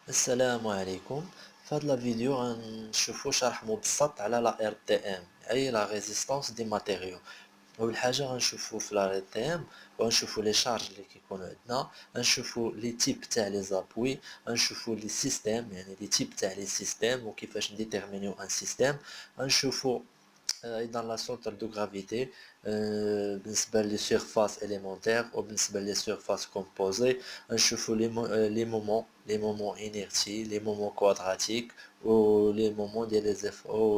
السلام عليكم. في هاد الفيديو غنشوفو شرح مبسط على لا RTM أي لا ريزيستانس دي ماتيريو. أول حاجة غنشوفو في لا RTM وغنشوفو لي شارج اللي كيكونو عندنا، غنشوفو لي تيب تاع لي زابوي، غنشوفو لي سيستيم يعني لي تيب تاع لي سيستيم وكيفاش نديتيرمينيو ان سيستيم، غنشوفو أيضا لا سونتر دو غرافيتي بالنسبة لي سيرفاس إليمونتير وبالنسبة لي سيرفاس كومبوزي، نشوفو لي مومون انيرتي، لي مومون كوادراتيك و لي مومون ديال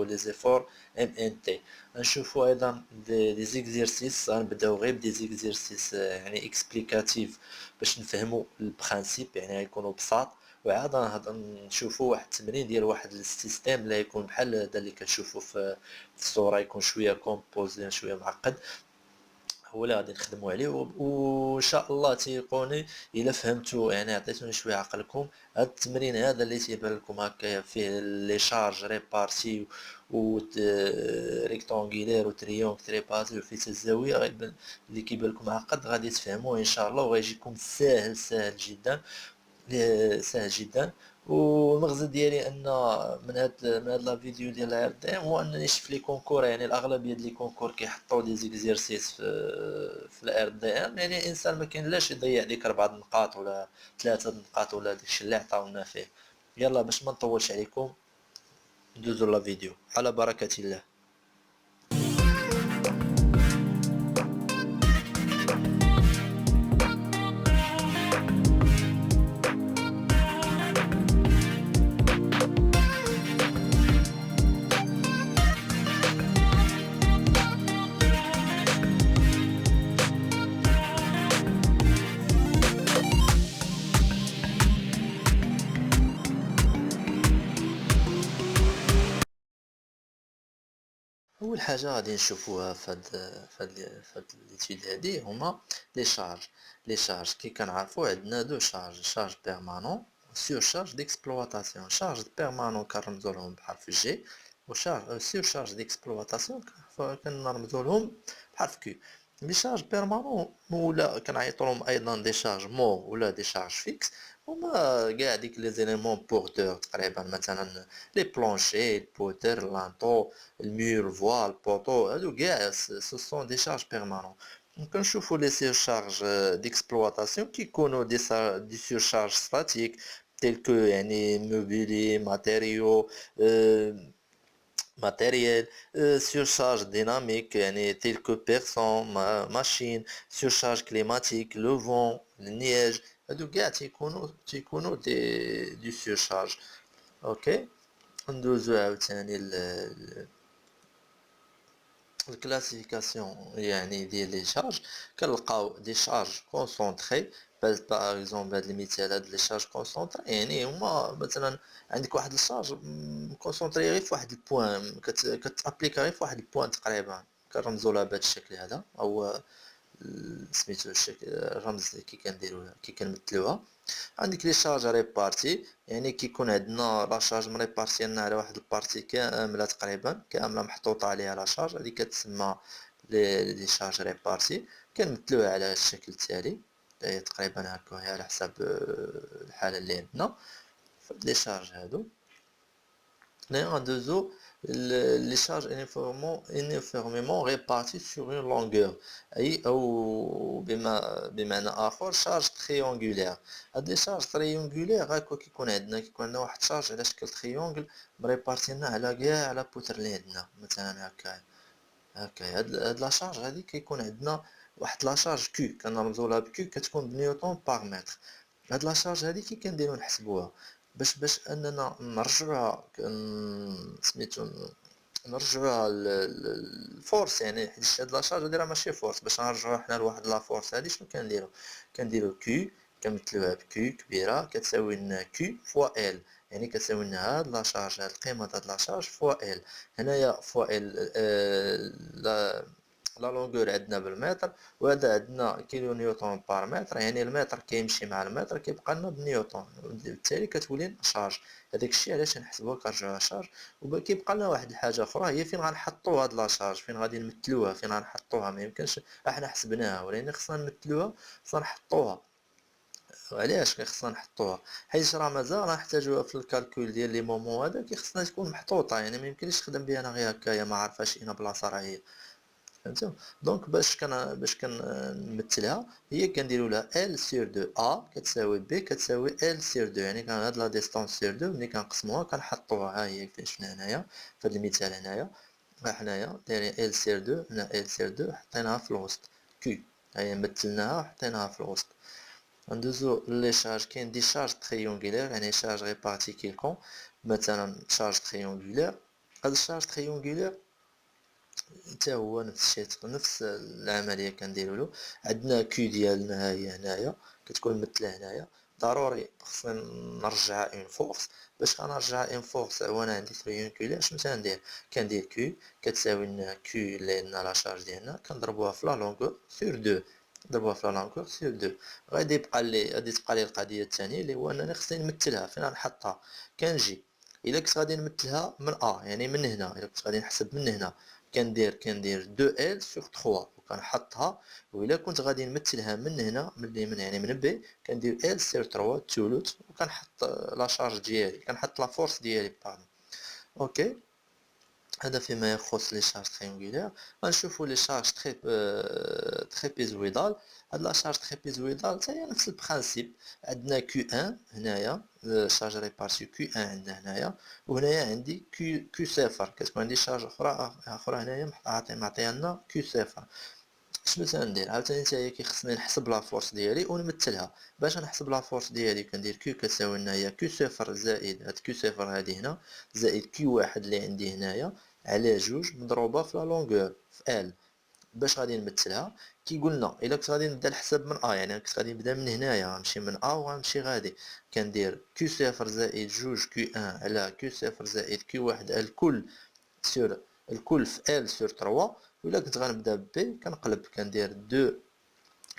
لي زيفور ام ان تي. نشوفو ايضا دي زيكزيرسيس، غنبداو غير بدي زيكزيرسيس يعني اكسبليكاتيف باش نفهمو البرانسيپ، يعني غيكونوا بساط. وعاد نشوفو واحد التمرين ديال واحد السيستيم اللي يكون بحال هذا اللي كتشوفو في الصورة، يكون شوية كومبوزي شوية معقد، هو اللي غادي نخدمو عليه. وان شاء الله تيقوني الا فهمتو، يعني عطيتوني شويه عقلكم. هاد التمرين هذا اللي تيبان لكم هكايا فيه لي شارج ريبارتي و ريكتونغولير و تريونغ تريبارتي وفيه الزاويه، غيبان اللي كيبان لكم معقد غادي تفهموه ان شاء الله، وغيجيكم ساهل جدا، ساهل جدا. والمغزى ديالي ان من هاد لا فيديو ديال ار دي ام هو انني شفت لي كونكور، يعني الاغلبيه ديال لي كونكور كيحطوا دي زيكزيرسيس في الار دي ام، يعني الانسان ما كاين لاش يضيع ديك 4 نقاط ولا 3 نقاط ولا داكشي اللي عطاونا فيه. يلا باش ما نطولش عليكم ندوزو لا فيديو على بركه الله. اول حاجه غادي نشوفوها فهاد ليتيود هادي هما لي شارج كي كنعرفو عندنا دو شارج بيرمانون سور شارج ديكسبلواتاسيون. شارج بيرمانون كنرمزو لهم بحرف جي، وشارج سور شارج ديكسبلواتاسيون كنرمزو لهم بحرف كيو. لي شارج بيرمانون ولا كنعيطو لهم ايضا دي شارج مور ولا دي شارج فيكس، هما كاع ديك لي زيليمون بورتور تقريبا، مثلا لي بلونشي البوتر لانطو المير فوا البوطو، هادو كاع سو سون دي شارج بيرمانون. كنشوفو لي سيرشارج ديكسبلواتاسيون كيكونوا دي سيرشارج ستاتيك تيل كو يعني موبيلي ماتيريو matériel, surcharge dynamique يعني تيل كو بيرسون ماشين، surcharge climatique le vent le neige، هادو كاع تيكونوا دي surcharge. اوكي، ندوزو عاوتاني الكلاسيفيكاسيون يعني ديال لي شارج. كنلقاو دي شارج كونسونطري، باغ اكزومبل هاد المثال هاد لي شارج كونسونطري يعني هما مثلا عندك واحد الشارج كونسونطري غير في واحد البوان، كتابليكا غير في واحد البوان تقريبا، كنرمزو لها بهاد الشكل هذا، او سميتو الشكل الرمز كي كنمثلوها. عندك لي شارج ريبارتي، يعني كيكون عندنا لا شارج مريبارتينا على واحد البارتي كامله تقريبا كامله محطوطه عليها لا شارج، هذه كتسمى لي شارج ريبارتي. كنمثلوها على الشكل التالي، هي تقريبا هكا، هي على حساب الحاله اللي عندنا لي شارج هادو. غندوزو les charges uniformément réparties sur une longueur، أي أو بمعنى آخر شارج تريونغولير. هاد لي شارج تريونغولير هاكا كيكون عندنا واحد شارج على شكل تريونغل مريبارتينا على كاع على بوتر اللي عندنا، مثلا هكا هاد لا شارج هادي كيكون عندنا واحد لا شارج كيو كنرمزولها بكيو، كتكون بنيوتن باغ متر. هاد لا شارج هادي كي كنديرو نحسبوها باش اننا نرجعوها سميتو نرجعوها الفورس، يعني حيت هاد لا شارج هادي راه ماشي فورس، باش نرجعوها حنا لواحد لا فورس هادي شنو كنديرو كيو، كنمثلوها بكيو كبيره كتساوي لنا كيو فوا ال، يعني كتساوي لنا هاد لا شارج، هاد القيمه هاد لا شارج فوا ال. هنايا فوا ال لا لونغور عندنا بالمتر، وهذا عندنا كيلو نيوتن بار متر، يعني المتر كيمشي مع المتر كيبقى لنا بنيوتن، بالتالي كتولي لنا شارج. هذاك الشيء علاش نحسبوها كنرجعوها شارج. وكيبقى لنا واحد الحاجه اخرى، هي فين غنحطوا هاد لا شارج، فين غادي نمثلوها، فين غنحطوها. ما يمكنش احنا حسبناها ولكن خصنا نمثلوها، خصنا نحطوها وعلاش خصنا نحطوها؟ حيت راه مازال غنحتاجوها في الكالكول ديال لي مومون هذاك، خصنا تكون محطوطة، يعني ما يمكنليش نخدم بها أنا غير هكايا ما عارفاش أين بلاصة راه هي. فهمتوا؟ دونك باش نمثلها هي كنديروا لها L sur 2 A كتساوي B كتساوي L sur 2، يعني كان هاد لا ديستونس sur 2 ملي كنقسموها كنحطوها، ها هي كيفاش شفنا هنايا في هاد المثال هنايا. ها حنايا دايرين L sur 2، هنا L sur 2 حطيناها في الوسط Q، ها هي مثلناها وحطيناها في الوسط. ندوزو لي شارج، كاين دي شارج تريونغولير يعني شارج ريبارتي كيلكون، مثلا شارج تريونغولير. هاد الشارج تريونغولير حتى هو نفس الشيء، نفس العمليه كنديروا له. عندنا كيو ديالنا ها هي هنايا كتكون مثلها هنايا، ضروري خصني نرجعها اون فورس. باش كنرجعها اون فورس وانا عندي تريونكولير اش تندير؟ كندير كيو كتساوي لنا كيو اللي عندنا لا شارج ديالنا كنضربوها في لا لونغور سور دو، نضربوها في لا لونغور سور دو. غادي تبقى لي القضيه الثانيه اللي هو انني خصني نمثلها فين غنحطها. كنجي الا كنت غادي نمثلها من يعني من هنا، الا كنت غادي نحسب من هنا كندير 2 ال سور 3 وكنحطها. وإلا كنت غادي نمثلها من هنا من اليمين يعني من بي كندير ال سور 3 الثلث وكنحط لا شارج ديالي، كنحط لا فورس ديالي باردون. اوكي، هذا فيما يخص لي شارج تريونغولير. غنشوفوا لي شارج تريبيزويدال. هاد لا شارج تريبيزويدال حتى هي نفس البرانسيپ. عندنا كيو ان هنايا شارج ريبارتي كيو ان عندنا هنايا، وهنايا عندي كيو صفر، كتكون عندي شارج اخرى هنايا معطيها لنا كيو صفر. شنو تندير عاوتاني حتى هي كيخصني نحسب لا فورس ديالي ونمثلها. باش نحسب لا فورس ديالي كندير كيو كتساوي لنا هي كيو صفر زائد هاد كيو صفر هادي هنا زائد كيو واحد اللي عندي هنايا على جوج مضروبه في لا لونغور في ال. باش غادي نمثلها كي قلنا الا كنت غادي نبدا الحساب من يعني كنت غادي نبدا من هنايا غنمشي من وغنمشي غادي كندير كيو صفر زائد جوج كيو ان على كيو صفر زائد كيو واحد الكل سور الكل في ال سور 3. ولا كنت غنبدا بي كنقلب كندير 2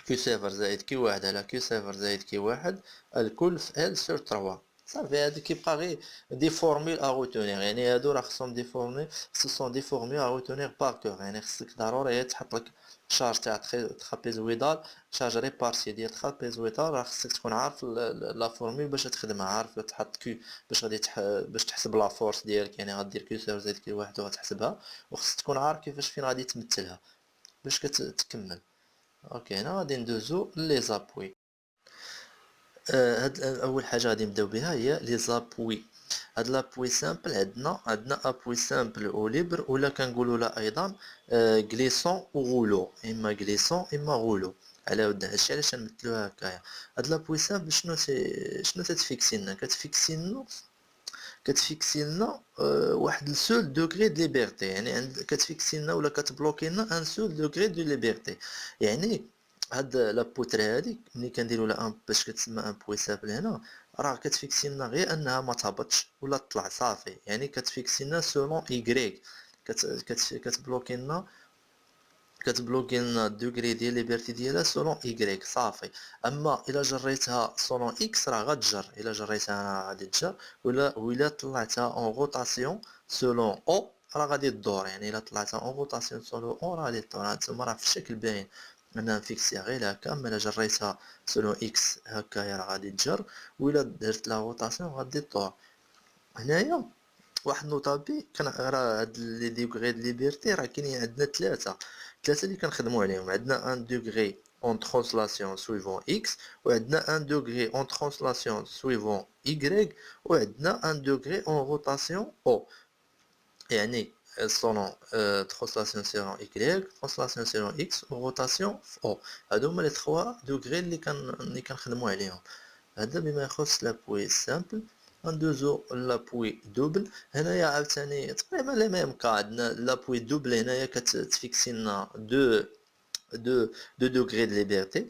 كيو صفر زائد كيو واحد على كيو صفر زائد كيو واحد الكل في ال سور 3. صافي هادي كيبقى غير دي فورمول ا روتونيغ، يعني هادو راه خصهم دي فورمول سون دي فورمول ا روتونيغ باغ كور. يعني خصك ضروري تحط لك شارج تاع ترابيزويدال، شارج ريبارتي ديال ترابيزويدال، راه خصك تكون عارف لا فورمول باش تخدمها، عارف تحط كيو باش غادي باش تحسب لا فورس ديالك، يعني غدير كيو صفر زائد كيو واحد وغتحسبها، وخصك تكون عارف كيفاش فين غادي تمثلها باش كتكمل. اوكي، هنا غادي ندوزو لي زابوي. هاد اول حاجه غادي نبداو بها هي لي زابوي. هاد لابوي سامبل عندنا ابوي سامبل او ليبر، ولا كنقولوا لا ايضا غليسون او غولو، اما غليسون اما غولو. على ود هادشي علاش نمثلوها هكايا. هاد لابوي سامبل شنو تتفيكسي لنا؟ كتفيكسي لنا واحد السول دوغري دو ليبرتي، يعني كتفيكسي لنا ولا كتبلوكي لنا ان سول دوغري دو ليبرتي. يعني هاد لابوتر هاديك ملي كنديروا لها ان باش كتسمى ان بوي سامبل هنا، راه كتفيكسي لنا غير انها ما تهبطش ولا تطلع صافي، يعني كتفيكسي لنا سولون ايغريك. كتبلوكي لنا الدوغري ديال ليبرتي ديالها سولون ايغريك صافي. اما الا جريتها سولون اكس راه غتجر، الا جريتها راه غادي تجر، ولا طلعتها اون روتاسيون سولون او راه غادي تدور، يعني الا طلعتها اون روتاسيون سولون او راه غادي تدور. هاد تما راه في الشكل باين انها مفيكسيها غير هكا. اما الا جريتها سولون اكس هكايا راه غادي تجر، ولا درت لها روتاسيون غادي تدور. هنايا واحد النوطة بي راه هاد لي ديغري د ليبرتي راه كاينين عندنا ثلاثة اللي كنخدمو عليهم. عندنا ان دوغري اون ترانسلاسيون سويفون اكس، وعندنا ان دوغري اون ترانسلاسيون سويفون ايغريك، وعندنا ان دوغري اون روتاسيون او. يعني سولون ترانسلاسيون سيرون ايغريك، ترانسلاسيون سيرون اكس، وروتاسيون في او. هادو هما لي 3 دوغري اللي كنخدمو عليهم. هذا بما يخص لابوي سامبل. ندوزو لابوي دوبل. هنايا عاوتاني تقريبا لي ميم كا. عندنا لابوي دوبل هنايا كتفيكسي لنا دو دوغري د ليبرتي،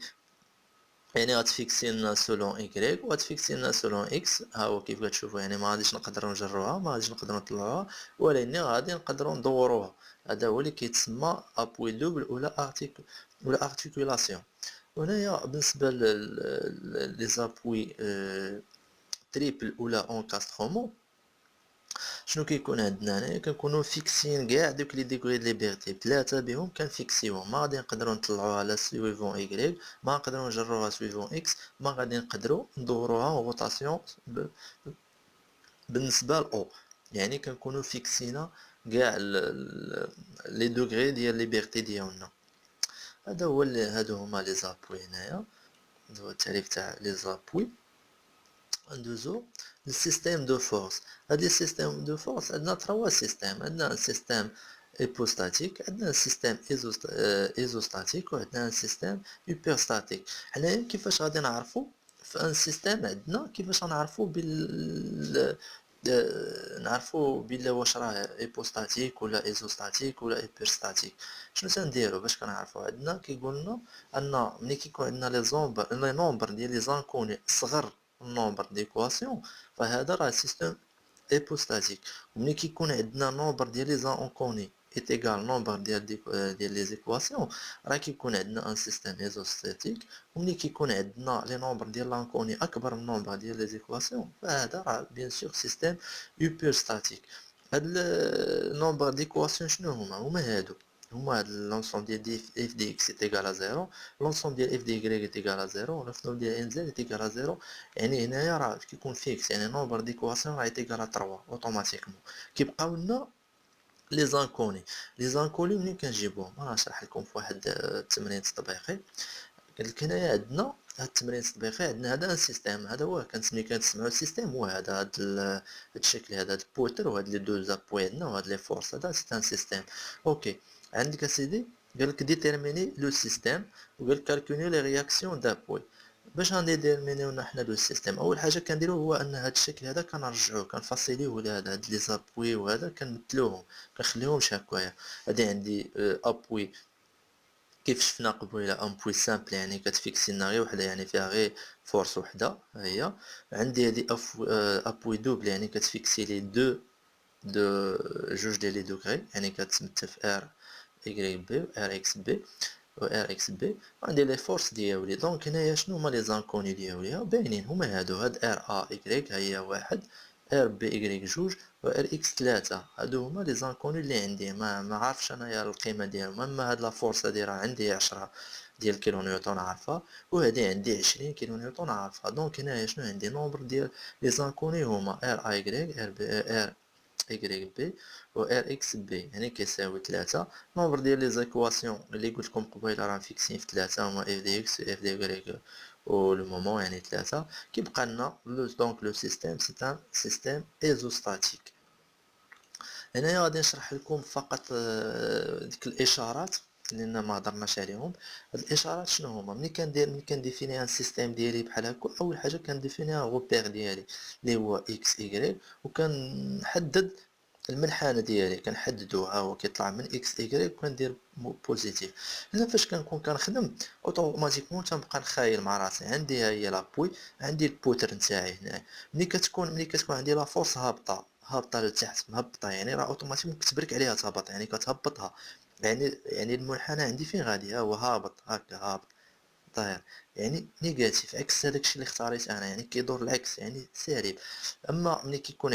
يعني غتفيكسي لنا سولون ايكغيك وغتفيكسي لنا سولون اكس. ها هو كيف كتشوفوا، يعني ما غاديش نقدروا نجروها، ما غاديش نقدروا نطلعوها، ولكن غادي نقدروا ندوروها. هذا هو اللي كيتسمى ابوي دوبل ولا ارتيكولاسيون. وهنايا بالنسبه لي زابوي تريبل ولا اونكاسترومون، شنو كيكون عندنا هنايا؟ كنكونو فيكسين كاع دوك لي ديغري د ليبرتي، بثلاثة بهم كنفيكسيوهم، ما غادي نقدرو نطلعوها لا سويفون إيكغيك، ما نقدرو نجروها سويفون إكس، ما غادي نقدرو ندوروها روتاسيون بالنسبة لأو، يعني كنكونو فيكسينا كاع لي دوغري ديال ليبرتي ديالنا. هذا هو هادو هما لي زابوي هنايا، هذا هو التعريف تاع لي زابوي. ندوزو للسيستيم دو فورس. هاد لي سيستيم دو فورس عندنا تروا سيستيم، عندنا سيستيم ايبوستاتيك، عندنا سيستيم ايزوستاتيك، وعندنا سيستيم هيبرستاتيك. حنايا كيفاش غادي نعرفو في ان سيستيم عندنا، كيفاش غنعرفو نعرفو بلا واش راه ايبوستاتيك ولا ايزوستاتيك ولا هيبرستاتيك؟ شنو تنديرو باش كنعرفو؟ عندنا كيقولنا ان ملي كيكون عندنا لي نومبر ديال لي زانكوني صغر النومبر ديكواسيون، فهذا راه سيستم ايبوستاتيك. وملي كيكون عندنا نومبر ديال لي زانكوني est égal نومبر ديال لي زيكواسيون، راه كيكون عندنا ان سيستم ايزوستاتيك. وملي كيكون عندنا لي نومبر ديال لانكوني اكبر من نومبر ديال لي زيكواسيون، فهذا راه بيان سور سيستم هيبرستاتيك. هاد النومبر ديكواسيون شنو هما هادو؟ هما هاد لونسوم ديال دي اف دي اكس est égal à 0، لونسوم ديال اف دي y est égal à 0، لونسوم ديال ان زد est égal à 0. يعني هنايا راه كيكون فيكس، يعني نومبر ديكواسيون راه est égal à 3 اوتوماتيكمون. كيبقاو لنا لي زانكوني. لي زانكوني منين كنجيبوهم؟ انا نشرح لكم في واحد التمرين تطبيقي. قال لك هنايا عندنا هاد التمرين التطبيقي، عندنا هذا سيستيم، هذا هو كنسمعوا السيستيم، هو هذا هاد الشكل هذا، هاد البوتر وهاد لي دو زابوي عندنا وهاد لي فورس، هذا سي ان سيستيم. اوكي، عندك اسيدي قال لك ديتيرميني لو سيستيم، وقال لك كالكولي لي رياكسيون دابوي. باش غنديتيرمينيو حنا لو سيستيم، اول حاجه كنديرو هو ان هاد الشكل هذا كنرجعوه كنفاصيليوه لهذا، هاد لي زابوي وهذا كنمثلوهم كنخليوهمش هكايا. هادي عندي ابوي كيف شفنا قبيله ان بوي سامبل، يعني كتفيكسي لنا غير وحده، يعني فيها غير فورس وحده هي. عندي هادي ابوي دوبل، يعني كتفيكسي لي دو جوج ديال لي دوغري، يعني كتمثل في ار اي بي و ار اكس بي و ار اكس بي. عندي لي فورس ديالي. دونك هنايا شنو هما لي زانكوني ديالي؟ باينين هما هادو، هاد ار ا ايكغيك هي واحد، ار بي ايكغيك جوج، و ار اكس ثلاثة. هادو هما لي زانكوني اللي عندي، ما عارفش انايا القيمه ديالهم. اما هاد لا فورس هادي راه عندي 10 ديال كيلو نيوتن عارفها، وهادي عندي 20 كيلو نيوتن عارفها. دونك هنايا شنو عندي؟ نومبر ديال لي زانكوني هما ار اي ايكغيك، ار بي ار اي بي و ار اكس بي، يعني كيساوي 3. نومبر ديال لي زيكواسيون اللي قلت لكم قبيله راه مفيكسين في 3، هما اف دي اكس و اف دي y و لو مومون، يعني 3. كيبقى لنا دونك لو سيستيم سي ان سيستيم ايزوستاتيك. هنايا غادي نشرح لكم فقط ديك الاشارات لان ما هضرناش عليهم. هاد الاشارات شنو هما؟ ملي كنديفيني ان سيستيم ديالي بحال هكا، اول حاجه كنديفيني غوبير ديالي اللي هو اكس ايكغيك، وكنحدد المنحنى ديالي، كنحددو ها هو كيطلع من اكس ايكغيك، وكندير بوزيتيف. هنا فاش كنكون كنخدم اوتوماتيكمون تنبقى نخايل مع راسي، عندي ها هي لابوي، عندي البوتر نتاعي هنا. ملي كتكون عندي لا فورس هابطه لتحت مهبطه، يعني راه اوتوماتيكمون كتبرك عليها تهبط، يعني كتهبطها. يعني المنحنى عندي فين غادي؟ ها هو هابط، هكا هابط طاير، يعني نيجاتيف، عكس هذاك الشيء اللي اختاريت انا، يعني كيدور العكس، يعني سالب. اما ملي كيكون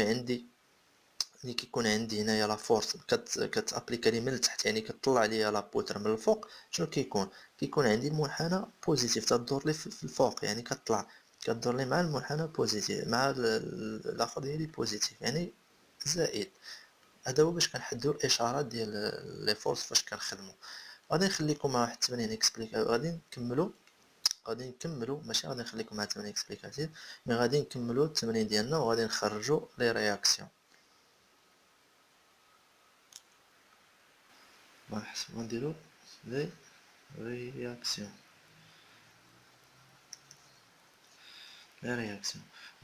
عندي هنايا لا فورس كتابليكا لي من التحت، يعني كتطلع ليا لا بوتر من الفوق، شنو كيكون عندي المنحنى بوزيتيف، تدور لي في الفوق، يعني كدور لي مع المنحنى بوزيتيف، مع الاخر ديالي بوزيتيف، يعني زائد. هذا هو باش كنحددو الاشارات ديال لي فورس فاش كنخدمو. غادي نخليكم مع واحد التمرين غادي نكملو ماشي غادي نخليكم مع التمرين اكسبليكاتيف، مي غادي نكملو التمرين ديالنا وغادي نخرجو لي رياكسيون. نديرو لي رياكسيون.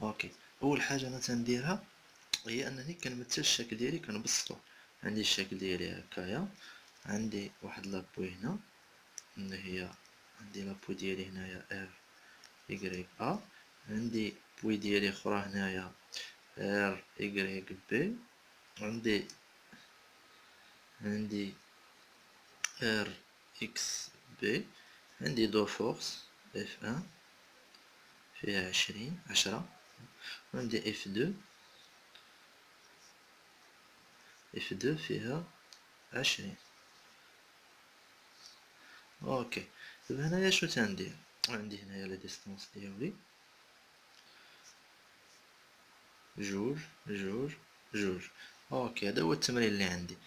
اوكي، اول حاجه انا تنديرها هي انني كنمثل الشكل ديالي، كنبسطو. عندي الشكل ديالي هكايا، عندي واحد لابوي هنا اللي هي، عندي لابوي ديالي هنايا ار ايكغيك ا، عندي بوي ديالي اخرى هنايا ار ايكغيك بي، عندي ار اكس بي، عندي دو فورس اف ان فيها 10، عندي اف 2 اف دو فيها 20. اوكي. دابا هنايا شو تندير؟ عندي هنايا لا ديستونس ديالي جوج جوج جوج. اوكي، هذا هو التمرين اللي عندي.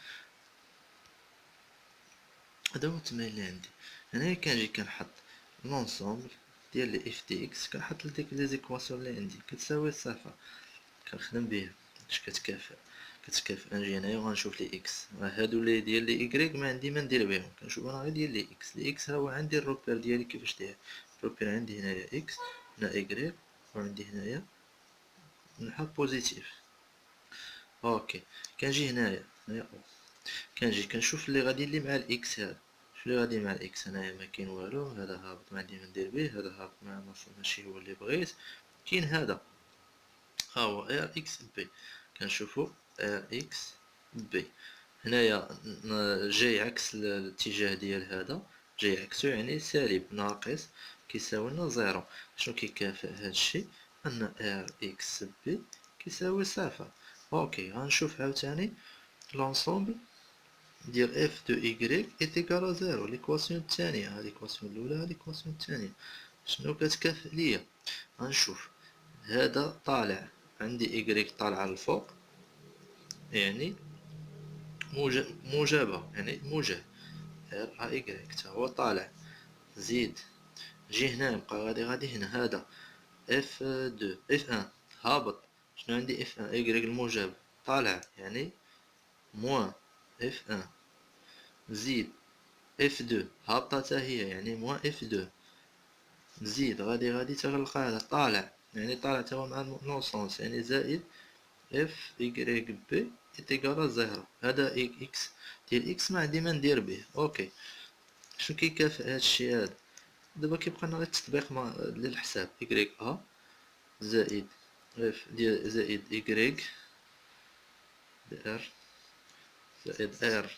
هنايا كنجي كنحط لونسومبل ديال لي اف دي اكس، كنحط لديك لي زيكواسيون اللي عندي كتساوي صفر، كنخدم بها باش كتكافئ. نجي هنايا وغنشوف لي اكس، هادو لي ديال لي ايكغيك ما عندي ما ندير بهم، كنشوف انا غير ديال لي اكس. لي اكس هو عندي الروبير ديالي كيفاش داير. الروبير عندي هنايا اكس، هنا ايكغيك، وعندي هنايا نحط بوزيتيف. اوكي. كنجي هنايا كنجي كنشوف اللي غادي لي مع الاكس. هذا شو اللي غادي مع الاكس؟ هنايا ما كاين والو، هذا هابط ما عندي ما ندير به، هذا هابط ماشي هو اللي بغيت. كاين هذا ها هو ار اكس بي، كنشوفو ار اكس بي. هنايا جاي عكس الاتجاه ديال هذا، جاي عكسو يعني سالب ناقص كيساوي لنا زيرو. شنو كيكافئ هادشي؟ ان ار اكس بي كيساوي صفر. اوكي، غنشوف عاوتاني لونسومبل ديال اف دو ايكغيك ايت ايكال زيرو. ليكواسيون الثانية، ها ليكواسيون الاولى ها ليكواسيون الثانية، شنو كتكافئ ليا؟ غنشوف هذا طالع عندي ايكغيك طالعة للفوق، يعني موجبة، يعني موجب ار ا ايكغيك تا هو طالع. زيد جي هنا نبقى غادي هنا، هذا اف دو اف ان هابط. شنو عندي؟ اف ان ايكغيك الموجب طالع، يعني موان اف ان. زيد اف دو هابطة تا هي، يعني موان اف دو. نزيد غادي تغلق هذا طالع، يعني طالع تا هو مع نون سونس، يعني زائد اف ايكغيك بي ايتيكالا زيرو. هذا اكس ديال اكس ما عندي ما ندير به. اوكي، شنو كيكافئ هادشي هذا؟ دابا كيبقى لنا غير التطبيق للحساب. ايكغيك ا زائد اف ديال زائد ايكغيك ار زائد ار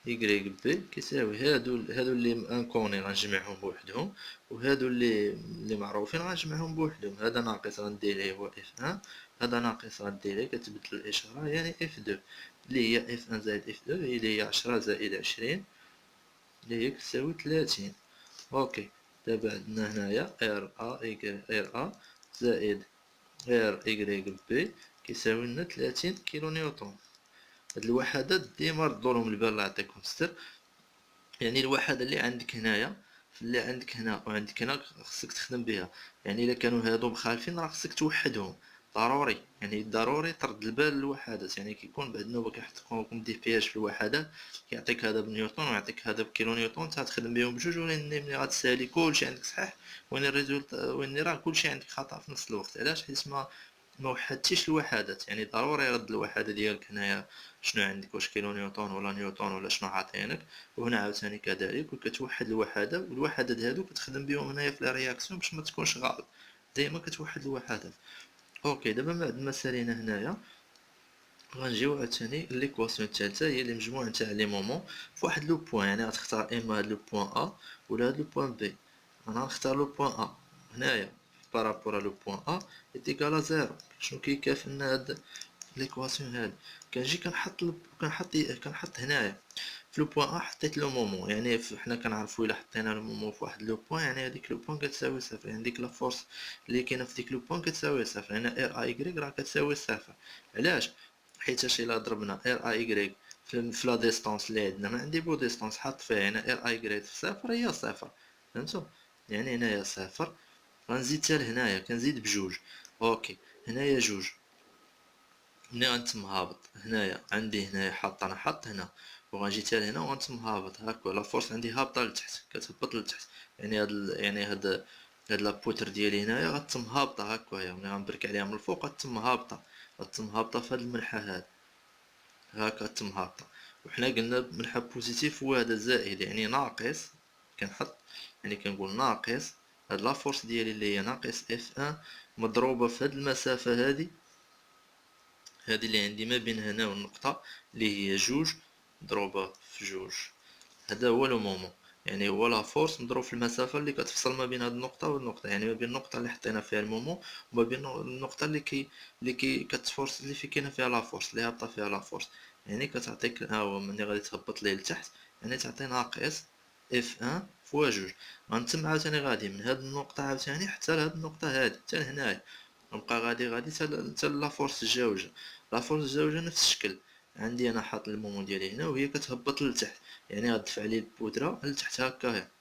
ايكغيك بي كيساوي هادو اللي انكوني غنجمعهم بوحدهم، وهادو اللي معروفين غنجمعهم بوحدهم. هذا ناقص غنديريه هو اف ان، هذا ناقص غديريه كتبدل الاشاره يعني اف دو، اللي هي اف ان زائد اف دو اللي هي 10 زائد 20 اللي هي كتساوي 30. اوكي. دابا عندنا هنايا ار ا زائد ار ايكغيك بي كيساوي لنا 30 كيلو نيوتن. هاد الوحدات ديما ردولهم البال الله يعطيكم الستر. يعني الوحدة اللي عندك هنايا، اللي عندك هنا وعندك هنا خصك تخدم بها. يعني الا كانوا هادو مخالفين راه خصك توحدهم ضروري، يعني ضروري ترد البال للوحدات. يعني كيكون بعد النوبه كيحطوكم دي بياج في الوحدات، كيعطيك هذا بنيوتن ويعطيك هذا بكيلو نيوتن، انت تخدم بهم بجوج، ولكن ملي غتسالي كلشي عندك صحيح، وين الريزولت وين راه كلشي عندك خطا في نفس الوقت. علاش؟ حيت ما وحدتيش الوحدات. يعني ضروري رد الوحده ديالك هنايا شنو عندك، واش كيلو نيوتن ولا نيوتن ولا شنو عاطينك، وهنا عاوتاني كذلك. وكتوحد الوحده، والوحدات هادو كتخدم بهم هنايا في لا رياكسيون باش ما تكونش غلط، ديما كتوحد الوحدات. اوكي. دابا بعد ما سالينا هنايا غنجيو عاوتاني ليكواسيون الثالثه، هي اللي مجموع نتاع لي مومون في واحد لو بوين. يعني غتختار اما هاد لو بوين ا ولا هاد لو بوين بي. انا غنختار لو بوين ا. هنايا بارابور لو بوين ا ايتيكالا زيرو. شنو كيكافئ لنا هاد ليكواسيون هادي؟ كنجي كنحط هنايا في لو بوين ا حطيت لو مومون. يعني حنا كنعرفو الا حطينا لو مومون في واحد لو بوين، يعني هذيك لو بوين كتساوي صفر، يعني ديك لا فورس اللي كاينه في ديك لو بوين كتساوي صفر. هنا ار اي كغيك راه كتساوي صفر. علاش؟ حيتاش الا ضربنا ار اي كغيك في لا ديستونس اللي عندنا، ما عندي بو ديستونس حاط فيها هنا ار اي كغيك في صفر هي صفر. فهمتو؟ يعني هنايا صفر، غنزيد حتى لهنايا كنزيد بجوج. اوكي. هنايا جوج، ملي غنتم هابط هنايا عندي هنايا انا حاط هنا، وغنجي حتى لهنا وغنتم هابط هاكا. لا فورس عندي هابطه لتحت، كتهبط لتحت. يعني هاد لابوتر ديالي هنايا غتتم هابطه هكايا، ملي غنبرك عليها من الفوق غتتم هابطه، غتتم هابطه في هاد المنحى هذا هاكا تم هابطه. وحنا قلنا منحى بوزيتيف هو هذا زائد، يعني ناقص. كنحط يعني كنقول ناقص هاد لا فورس ديالي اللي هي ناقص اف ان مضروبه في هاد المسافه هذه اللي عندي ما بين هنا والنقطة اللي هي جوج مضروبة في جوج. هذا هو لو مومون، يعني هو لا فورس مضروب في المسافة اللي كتفصل ما بين هاد النقطة والنقطة، يعني ما بين النقطة اللي حطينا فيها المومون وما بين النقطة اللي كتفورس اللي كاينة فيها لا فورس اللي هابطة فيها لا فورس. يعني كتعطيك ها هو ملي غادي تهبط ليه لتحت، يعني تعطي ناقص اف ان فوا جوج. غنتم عاوتاني غادي من هاد النقطة عاوتاني حتى لهاد النقطة هادي حتى لهنايا، غنبقى غادي حتى لافورس الجوجة. لافورس الجوجة نفس الشكل، عندي انا حاط المومون ديالي هنا وهي كتهبط لتحت، يعني غتدفع لي البودرة لتحت هكايا،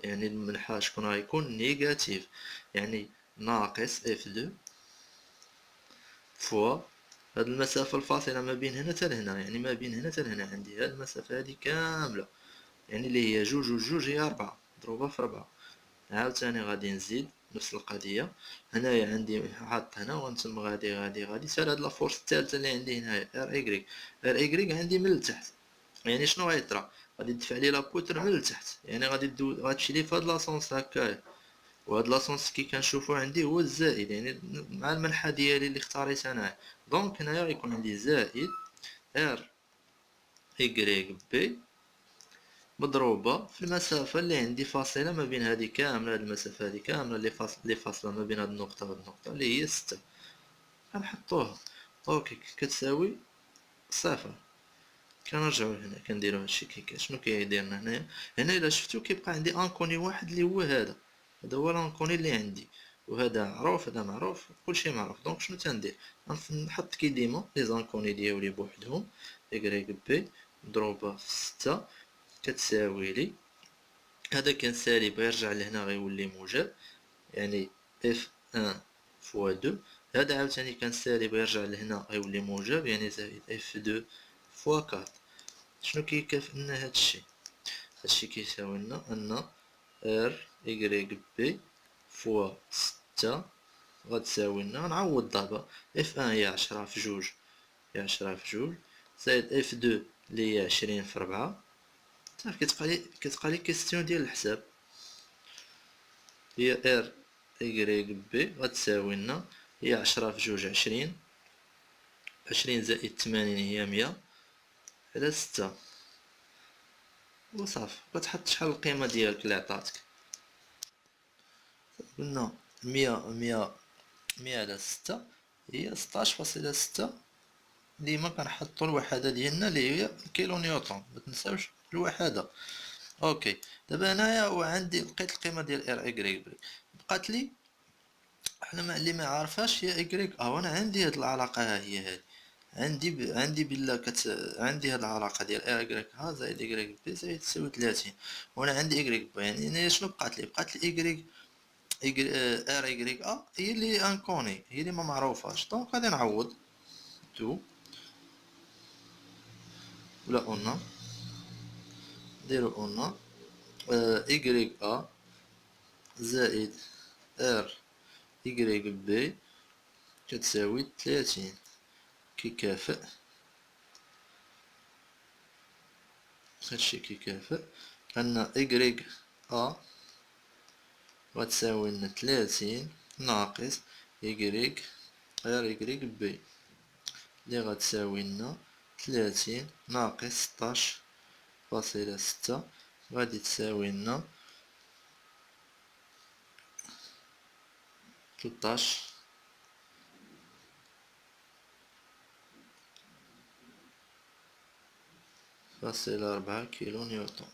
يعني المنحى شكون غيكون نيجاتيف، يعني ناقص اف دو فوا هاد المسافة الفاصلة ما بين هنا حتى لهنا، يعني ما بين هنا حتى لهنا عندي هاد المسافة هادي كاملة، يعني اللي هي جوج وجوج هي 4 مضروبة في 4. عاوتاني غادي نزيد نفس القضية، هنايا عندي حاط هنا وانتم غادي حتى لهاد لافورس الثالثة اللي عندي هنايا ار ايكغيك. ار ايكغيك عندي من التحت، يعني شنو غيطرا؟ غادي تدفع لي لابوتر من التحت، يعني غتمشي لي فهاد لاصونس هكايا، وهاد لاصونس كي كنشوفو عندي هو الزائد، يعني مع المنحى ديالي اللي اختاريت انايا. دونك هنايا غيكون عندي زائد ار ايكغيك بي مضروبة في المسافة اللي عندي فاصلة ما بين هذه كاملة، هاد المسافة هذه كاملة اللي فاصلة ما بين هاد النقطة وهاد النقطة اللي هي 6. غنحطوها اوكي كتساوي صفر. كنرجعو لهنا كنديرو هادشي شنو كيدير لنا هنايا؟ هنا الا شفتو كيبقى عندي انكوني واحد اللي هو هذا هو الانكوني اللي عندي، وهذا معروف هذا معروف كلشي معروف. دونك شنو تندير؟ نحط كي ديما لي زانكوني ديالي بوحدهم، اكغيك بي مضروبة في 6 كتساوي لي هذا كان سالب غيرجع لهنا غيولي موجب، يعني اف ان فوا دو. هذا عاوتاني كان سالب غيرجع لهنا غيولي موجب، يعني زائد اف دو فوا كات. شنو كيكافئ لنا هادشي؟ هادشي كيساوي لنا ان ار ايكغيك بي فوا 6 غتساوي لنا، نعوض دابا اف ان هي 10 في جوج، هي 10 في جوج زائد اف دو لي هي 20 في 4. صافي كتبقى لي كيستيون ديال الحساب، هي ار ايكغيك بي غتساوي لنا هي 10 في جوج 20، 20 زائد 80 هي 100 على 6 وصافي. كتحط شحال القيمة ديالك اللي عطاتك، قلنا 100 على 6 هي 16.6. ديما كنحطو الوحدة ديالنا اللي هي كيلو نيوتن، متنساوش الوحدة. اوكي دابا هنايا وعندي لقيت القيمة ديال ار ايكغيك بي، بقات لي حنا اللي ما عارفاش هي ايكغيك وانا عندي هاد العلاقة ها هي هادي، عندي بلا عندي هاد العلاقة ديال ار ايكغيك زائد ايكغيك بي زائد تساوي 30، وانا عندي ايكغيك بي، يعني هنا شنو بقات لي ايكغيك ار ايكغيك هي اللي انكوني، هي اللي ما معروفاش. دونك غادي نعوض تو ولا اون نديرو اون ايكغيك زائد ار ايكغيك بي كتساوي 30 كيكافئ هادشي كيكافئ أن إكغيك غتساوي لنا 30 ناقص إكغيك غير إكغيك بي لي غتساوي لنا 30 ناقص 16.6 غادي تساوي لنا 13.4 كيلو نيوتن.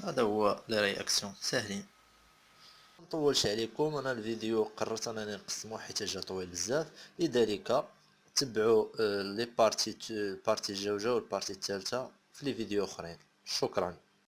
هذا هو لي رياكسيون ساهلين. مطولش عليكم، انا الفيديو قررت انني نقسمو حيت جا طويل بزاف، لذلك تبعوا لي بارتي الجوجة والبارتي الثالثة في لي فيديو اخرين. شكرا.